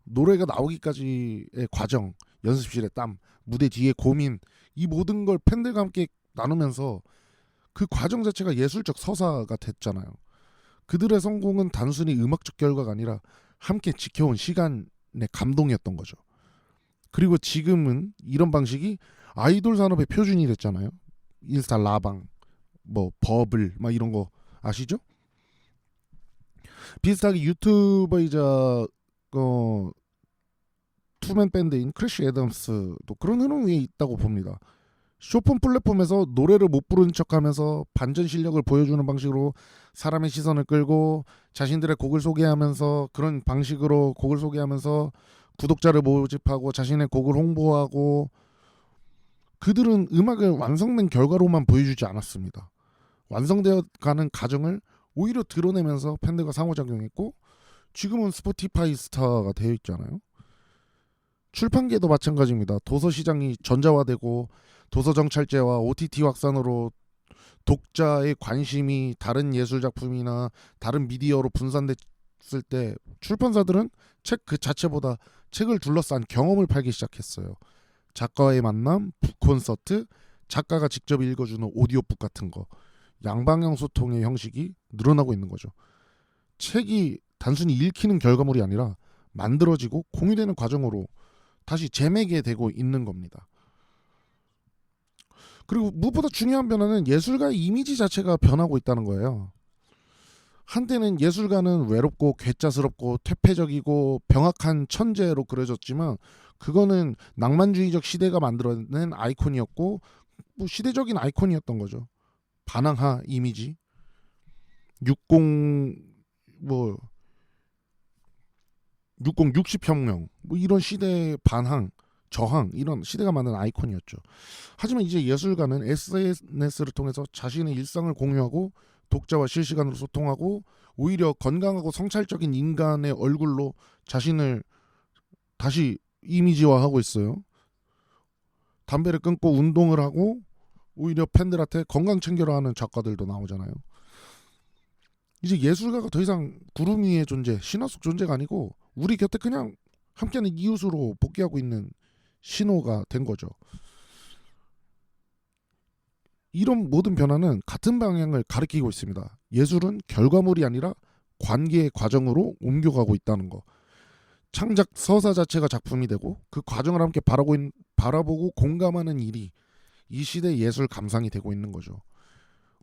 S1: 노래가 나오기까지의 과정, 연습실의 땀, 무대 뒤의 고민, 이 모든 걸 팬들과 함께 나누면서 그 과정 자체가 예술적 서사가 됐잖아요. 그들의 성공은 단순히 음악적 결과가 아니라 함께 지켜온 시간의 감동이었던 거죠. 그리고 지금은 이런 방식이 아이돌 산업의 표준이 됐잖아요. 인스타 라방, 뭐 버블, 막 이런 거 아시죠? 비슷하게 유튜버이자 투맨 밴드인 크래쉬 애덤스도 그런 흐름 위에 있다고 봅니다. 쇼폰 플랫폼에서 노래를 못 부르는 척하면서 반전 실력을 보여주는 방식으로 사람의 시선을 끌고 자신들의 곡을 소개하면서 그런 방식으로 곡을 소개하면서 구독자를 모집하고 자신의 곡을 홍보하고, 그들은 음악을 완성된 결과로만 보여주지 않았습니다. 완성되어 가는 과정을 오히려 드러내면서 팬들과 상호작용했고, 지금은 스포티파이 스타가 되어 있잖아요. 출판계도 마찬가지입니다. 도서 시장이 전자화되고 도서 정찰제와 OTT 확산으로 독자의 관심이 다른 예술 작품이나 다른 미디어로 분산됐을 때 출판사들은 책 그 자체보다 책을 둘러싼 경험을 팔기 시작했어요. 작가와의 만남, 북콘서트, 작가가 직접 읽어주는 오디오북 같은 거, 양방향 소통의 형식이 늘어나고 있는 거죠. 책이 단순히 읽히는 결과물이 아니라 만들어지고 공유되는 과정으로 다시 재매게 되고 있는 겁니다. 그리고 무엇보다 중요한 변화는 예술가의 이미지 자체가 변하고 있다는 거예요. 한때는 예술가는 외롭고 괴짜스럽고 퇴폐적이고 병약한 천재로 그려졌지만 그거는 낭만주의적 시대가 만들어낸 아이콘이었고 뭐 시대적인 아이콘이었던 거죠. 반항하 이미지 60혁명 뭐 이런 시대의 반항 저항 이런 시대가 만든 아이콘이었죠. 하지만 이제 예술가는 SNS를 통해서 자신의 일상을 공유하고 독자와 실시간으로 소통하고 오히려 건강하고 성찰적인 인간의 얼굴로 자신을 다시 이미지화하고 있어요. 담배를 끊고 운동을 하고 오히려 팬들한테 건강 챙겨라 하는 작가들도 나오잖아요. 이제 예술가가 더 이상 구름 위의 존재, 신화 속 존재가 아니고 우리 곁에 그냥 함께하는 이웃으로 복귀하고 있는 신호가 된 거죠. 이런 모든 변화는 같은 방향을 가리키고 있습니다. 예술은 결과물이 아니라 관계의 과정으로 옮겨가고 있다는 거. 창작 서사 자체가 작품이 되고 그 과정을 함께 바라보고 공감하는 일이 이 시대의 예술 감상이 되고 있는 거죠.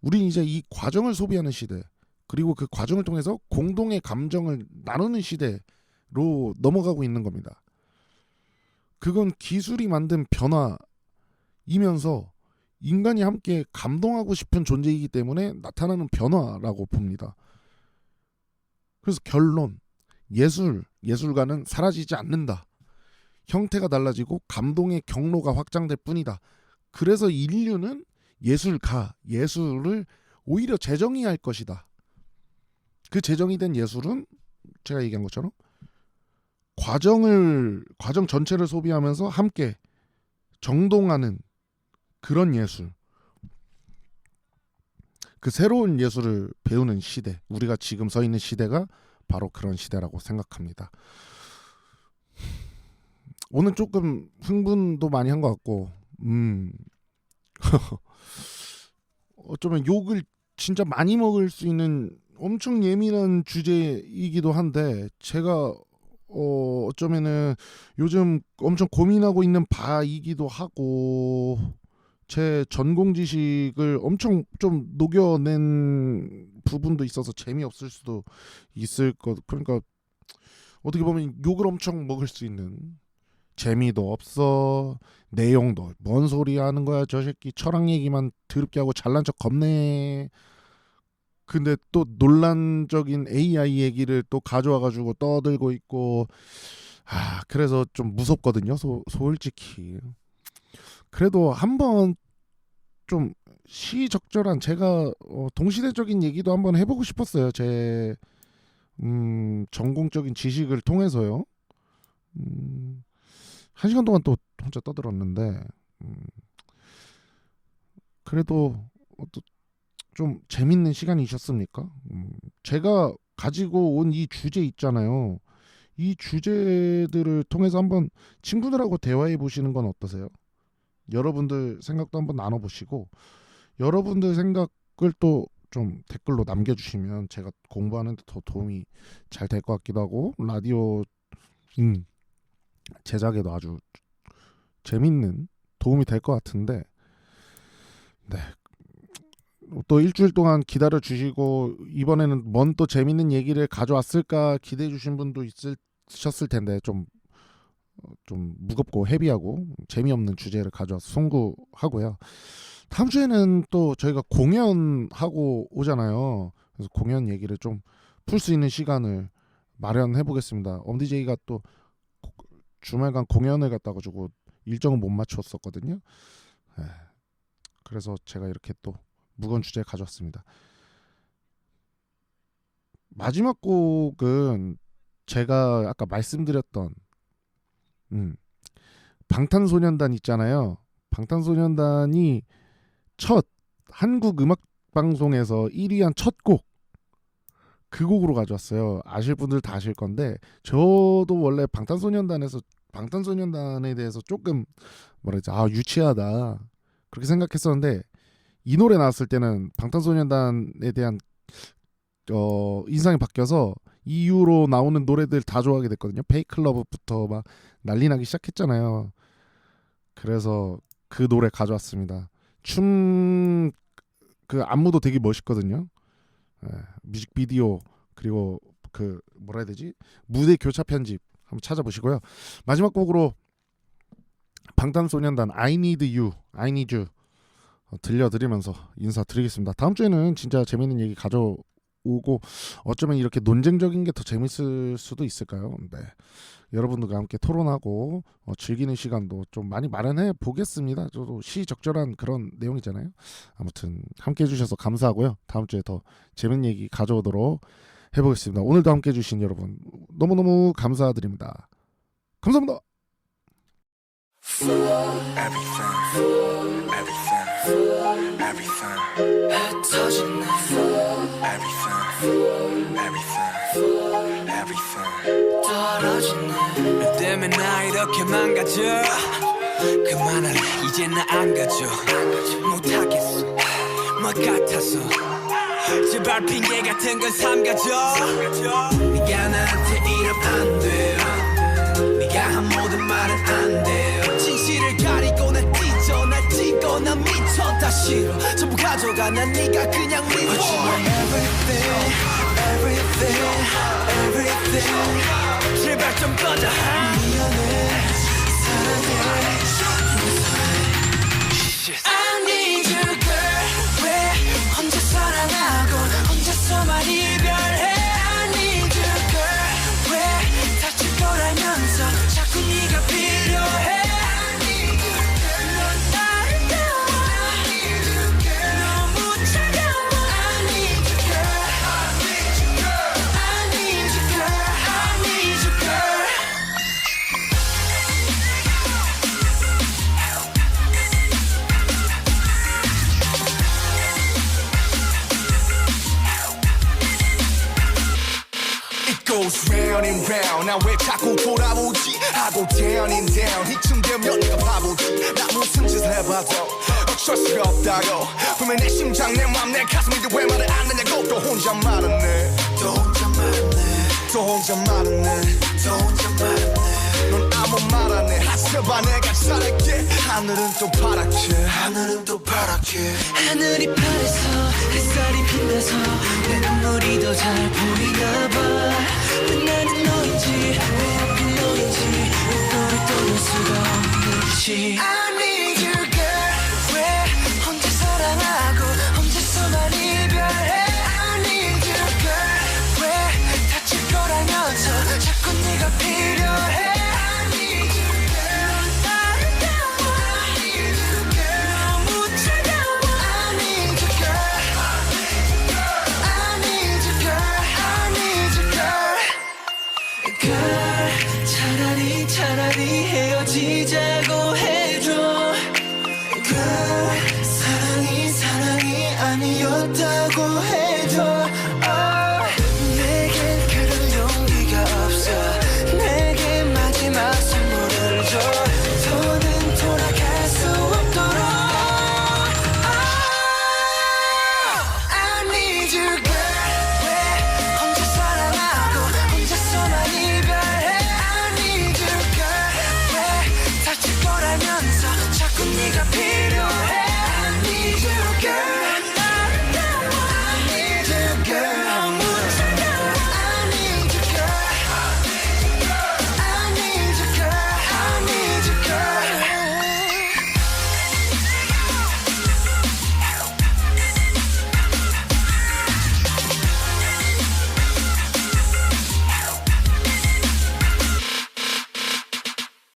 S1: 우린 이제 이 과정을 소비하는 시대, 그리고 그 과정을 통해서 공동의 감정을 나누는 시대로 넘어가고 있는 겁니다. 그건 기술이 만든 변화이면서 인간이 함께 감동하고 싶은 존재이기 때문에 나타나는 변화라고 봅니다. 그래서 결론, 예술가는 사라지지 않는다. 형태가 달라지고 감동의 경로가 확장될 뿐이다. 그래서 인류는 예술을 오히려 재정의할 것이다. 그 재정이 된 예술은 제가 얘기한 것처럼 과정 전체를 소비하면서 함께 정동하는 그런 예술, 그 새로운 예술을 배우는 시대, 우리가 지금 서 있는 시대가 바로 그런 시대라고 생각합니다. 오늘 조금 흥분도 많이 한 것 같고 어쩌면 욕을 진짜 많이 먹을 수 있는 엄청 예민한 주제이기도 한데 제가 어쩌면은 요즘 엄청 고민하고 있는 바이기도 하고 제 전공 지식을 엄청 좀 녹여낸 부분도 있어서 재미없을 수도 있을 것. 그러니까 어떻게 보면 욕을 엄청 먹을 수 있는, 재미도 없어, 내용도 뭔 소리 하는 거야 저 새끼, 철학 얘기만 더럽게 하고 잘난 척 겁내. 근데 또 논란적인 AI 얘기를 또 가져와가지고 떠들고 있고, 그래서 좀 무섭거든요. 솔직히. 그래도 한번 좀 시적절한, 제가 동시대적인 얘기도 한번 해보고 싶었어요. 제 전공적인 지식을 통해서요. 1시간 동안 또 혼자 떠들었는데 그래도 좀 재밌는 시간이셨습니까? 제가 가지고 온 이 주제 있잖아요. 이 주제들을 통해서 한번 친구들하고 대화해 보시는 건 어떠세요? 여러분들 생각도 한번 나눠보시고, 여러분들 생각을 또 좀 댓글로 남겨주시면 제가 공부하는데 더 도움이 잘 될 것 같기도 하고, 라디오 제작에도 아주 재밌는 도움이 될 것 같은데, 네, 또 일주일 동안 기다려 주시고 이번에는 뭔 또 재밌는 얘기를 가져왔을까 기대해 주신 분도 있으셨을 텐데 좀 무겁고 헤비하고 재미없는 주제를 가져와서 송구하고요. 다음 주에는 또 저희가 공연하고 오잖아요. 그래서 공연 얘기를 좀 풀 수 있는 시간을 마련해 보겠습니다. 엄디제이가 또 주말간 공연을 갔다 가지고 일정을 못 맞췄었거든요. 그래서 제가 이렇게 또 무거운 주제 가져왔습니다. 마지막 곡은 제가 아까 말씀드렸던 방탄소년단 있잖아요. 방탄소년단이 첫 한국 음악 방송에서 1위한 첫 곡, 그 곡으로 가져왔어요. 아실 분들 다 아실 건데, 저도 원래 방탄소년단에 대해서 조금 뭐라지, 유치하다 그렇게 생각했었는데, 이 노래 나왔을 때는 방탄소년단에 대한 인상이 바뀌어서 이후로 나오는 노래들 다 좋아하게 됐거든요. 페이크 러브부터 막 난리 나기 시작했잖아요. 그래서 그 노래 가져왔습니다. 춤 그 안무도 되게 멋있거든요. 뮤직비디오, 그리고 그 뭐라 해야 되지, 무대 교차 편집 한번 찾아보시고요. 마지막 곡으로 방탄소년단 I Need You 들려드리면서 인사드리겠습니다. 다음 주에는 진짜 재밌는 얘기 가져오고, 어쩌면 이렇게 논쟁적인 게 더 재밌을 수도 있을까요? 네, 여러분들과 함께 토론하고 즐기는 시간도 좀 많이 마련해 보겠습니다. 저도 시적절한 그런 내용이잖아요. 아무튼 함께 해주셔서 감사하고요. 다음 주에 더 재밌는 얘기 가져오도록 해보겠습니다. 오늘도 함께 해주신 여러분 너무너무 감사드립니다. 감사합니다.
S6: 너 때문에 나 이렇게 망가져. 그만할래 이제 나 안 가져. 못하겠어 뭐 같아서. 제발 핑계 같은 건 삼가져. 네가 나한테 이러면 안 돼요. 네가 한 모든 말은 안 돼요. 진실을 가리고 날 찢어 날 찢고 난 미쳐 다 싫어. 전부 가져가 난 네가 그냥 미워. Everything 제발 좀 꺼져. 미안해 사랑해. I need you girl. 왜 혼자 사랑하고 혼자서만 이별해. I need you girl. 왜 다칠 거라면서 자꾸 네가 필요해. I need you girl. 넌 나를 태워. I need you girl. 너무 차가워. I need you girl. I need you girl. I need you girl. I need you girl.
S8: It goes round and round. 나 왜 자꾸 돌아오지 하고 down and down. 이쯤 되면 내가 바보지. 나 무슨 짓을 해봐도 어쩔 수가 없다고. 분명 내 심장 내 맘 내 가슴인데 왜 말을 안 하냐고. 또 혼자 말았네. 또 혼자 말았네. 또 혼자 말았네. 또 혼자 말았네. 넌 아무 말 안 해. 하셔봐 내가 잘할게. 하늘은 또 파랗게. 하늘은 또 파랗게.
S6: 하늘이 파래서 햇살이 빛나서 내 눈물이 더 잘 보이나 봐. 왜 나는 너인지 왜 하필 너인지 왜 너를 떠날 수가 없는지.
S8: I need you girl.
S6: 왜 혼자 사랑하고 혼자서만 이별해.
S8: I need you girl.
S6: 왜 다칠 거라면서 자꾸 네가 필요해.
S8: I need you girl.
S6: 넌 나를 태워.
S8: I need you girl.
S6: 너무 차가워.
S8: I need you girl. I need you girl. I need you girl.
S6: girl, 차라리 헤어지자고 해줘.
S8: girl. 사랑이 아니었다고 해줘.
S6: 내겐 그럴 용기가 없어. 내게 마지막 선물을 줘. 더는 돌아갈 수 없도록.
S8: I need you girl.
S6: 왜 혼자 사랑하고 혼자서만 이별해.
S8: I need you girl.
S6: 왜 다칠 거라면서 자꾸 네가 필요해.